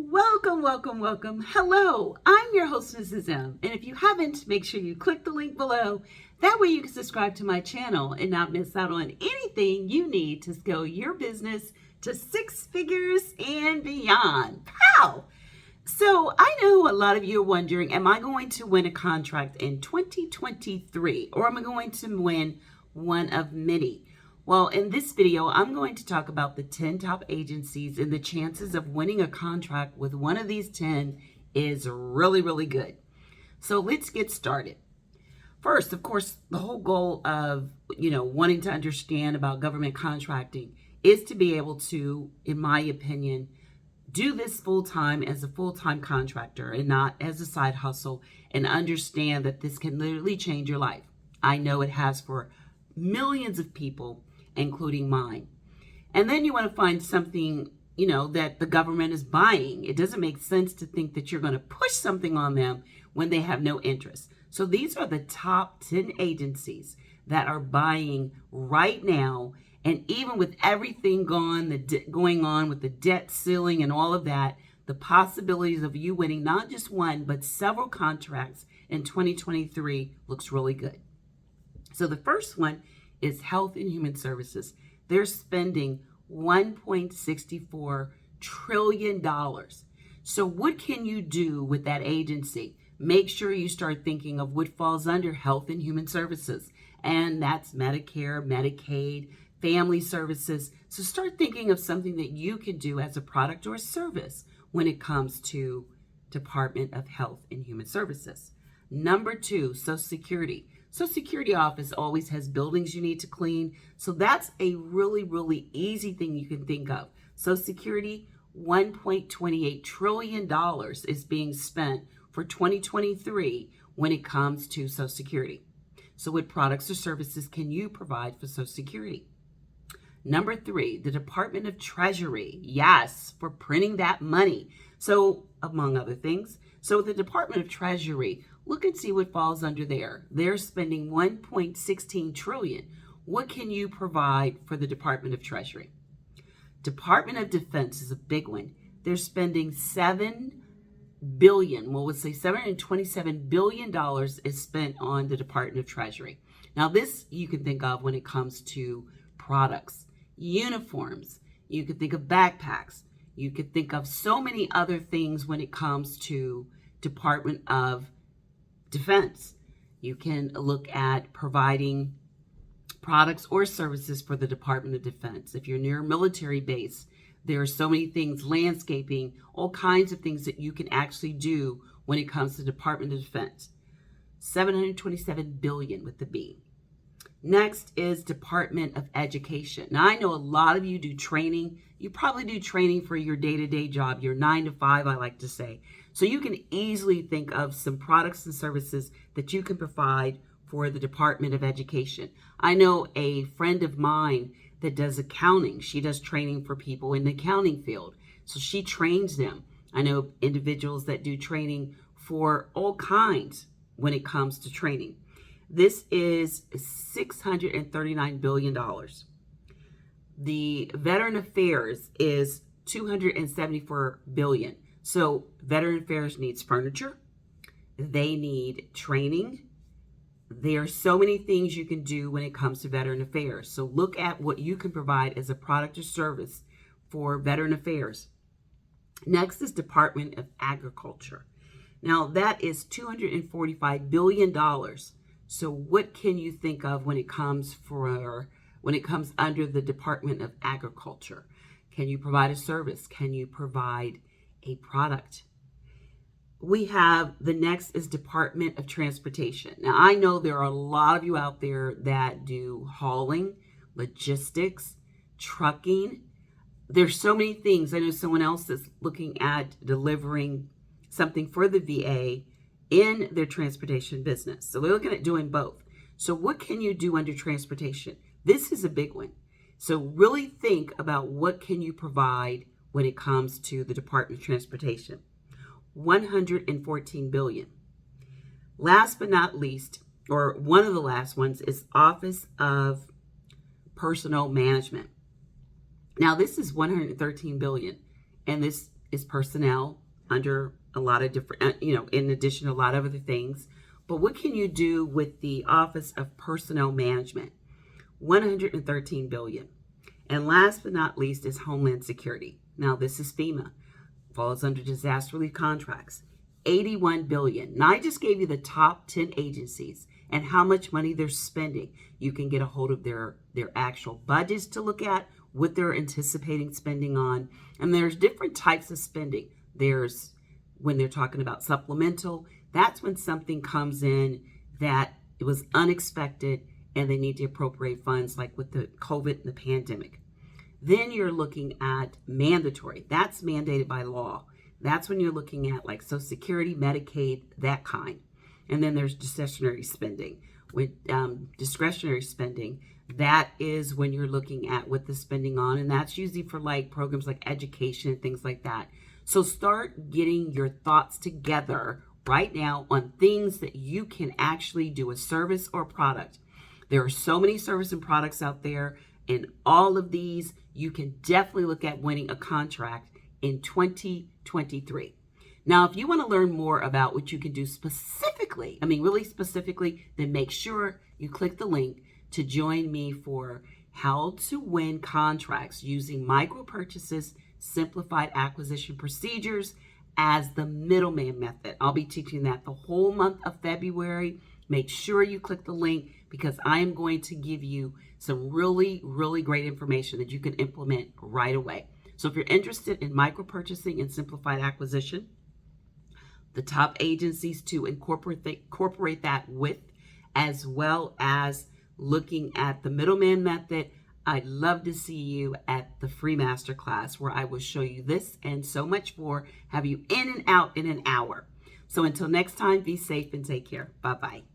Welcome. Hello, I'm your host, Mrs. M. And if you haven't, make sure you click the link below. That way you can subscribe to my channel and not miss out on anything you need to scale your business to six figures and beyond. Pow! So I know a lot of you are wondering, am I going to win a contract in 2023 or am I going to win one of many? Well, in this video, I'm going to talk about the 10 top agencies, and the chances of winning a contract with one of these 10 is really good. So let's get started. First, of course, the whole goal of, wanting to understand about government contracting is to be able to, in my opinion, do this full-time as a full-time contractor and not as a side hustle, and understand that this can literally change your life. I know it has for millions of people, including mine. And then you want to find something, that the government is buying. It doesn't make sense to think that you're going to push something on them when they have no interest. So these are the top 10 agencies that are buying right now. And even with everything going on with the debt ceiling and all of that, the possibilities of you winning not just one, but several contracts in 2023 looks really good. So the first one is Health and Human Services. They're spending $1.64 trillion. So what can you do with that agency? Make sure you start thinking of what falls under Health and Human Services. And that's Medicare, Medicaid, family services. So start thinking of something that you can do as a product or a service when it comes to Department of Health and Human Services. Number 2, Social Security. Social Security office always has buildings you need to clean. So that's a really easy thing you can think of. Social Security, $1.28 trillion is being spent for 2023 when it comes to Social Security. So what products or services can you provide for Social Security? Number 3, the Department of Treasury. Yes, for printing that money. So among other things. So the Department of Treasury, look and see what falls under there. They're spending $1.16 trillion. What can you provide for the Department of Treasury? Department of Defense is a big one. They're spending $727 billion is spent on the Department of Treasury. Now this you can think of when it comes to products, uniforms. You could think of backpacks. You could think of so many other things when it comes to Department of Defense. You can look at providing products or services for the Department of Defense. If you're near a military base, there are so many things, landscaping, all kinds of things that you can actually do when it comes to Department of Defense. $727 billion with the B. Next is Department of Education. Now, I know a lot of you do training. You probably do training for your day-to-day job, your 9 to 5, I like to say. So you can easily think of some products and services that you can provide for the Department of Education. I know a friend of mine that does accounting. She does training for people in the accounting field. So she trains them. I know individuals that do training for all kinds when it comes to training. This is $639 billion. The Veteran Affairs is $274 billion. So Veteran Affairs needs furniture. They need training. There are so many things you can do when it comes to Veteran Affairs. So look at what you can provide as a product or service for Veteran Affairs. Next is Department of Agriculture. Now that is $245 billion. So what can you think of when it comes under the Department of Agriculture? Can you provide a service? Can you provide a product? We have the next is Department of Transportation. Now I know there are a lot of you out there that do hauling, logistics, trucking. There's so many things. I know someone else is looking at delivering something for the VA in their transportation business. So they're looking at doing both. So what can you do under transportation? This is a big one. So really think about what can you provide when it comes to the Department of Transportation. $114 billion. Last but not least, or one of the last ones, is Office of Personnel Management. Now this is $113 billion, and this is personnel under a lot of different, in addition to a lot of other things. But what can you do with the Office of Personnel Management? 113 billion. And last but not least is Homeland Security. Now this is FEMA, falls under disaster relief contracts. 81 billion. Now I just gave you the top 10 agencies and how much money they're spending. You can get a hold of their actual budgets to look at, what they're anticipating spending on. And there's different types of spending. There's when they're talking about supplemental, that's when something comes in that it was unexpected and they need to appropriate funds, like with the COVID and the pandemic. Then you're looking at mandatory. That's mandated by law. That's when you're looking at like Social Security, Medicaid, that kind. And then there's discretionary spending. With discretionary spending, that is when you're looking at what the spending on, and that's usually for like programs like education and things like that. So start getting your thoughts together right now on things that you can actually do, a service or product. There are so many services and products out there, and all of these you can definitely look at winning a contract in 2023. Now, if you want to learn more about what you can do specifically, really specifically, then make sure you click the link to join me for how to win contracts using micro purchases, simplified acquisition procedures as the middleman method. I'll be teaching that the whole month of February. Make sure you click the link because I am going to give you some really, really great information that you can implement right away. So if you're interested in micro purchasing and simplified acquisition, the top agencies to incorporate that with, as well as looking at the middleman method, I'd love to see you at the free masterclass where I will show you this and so much more, have you in and out in an hour. So until next time, be safe and take care. Bye-bye.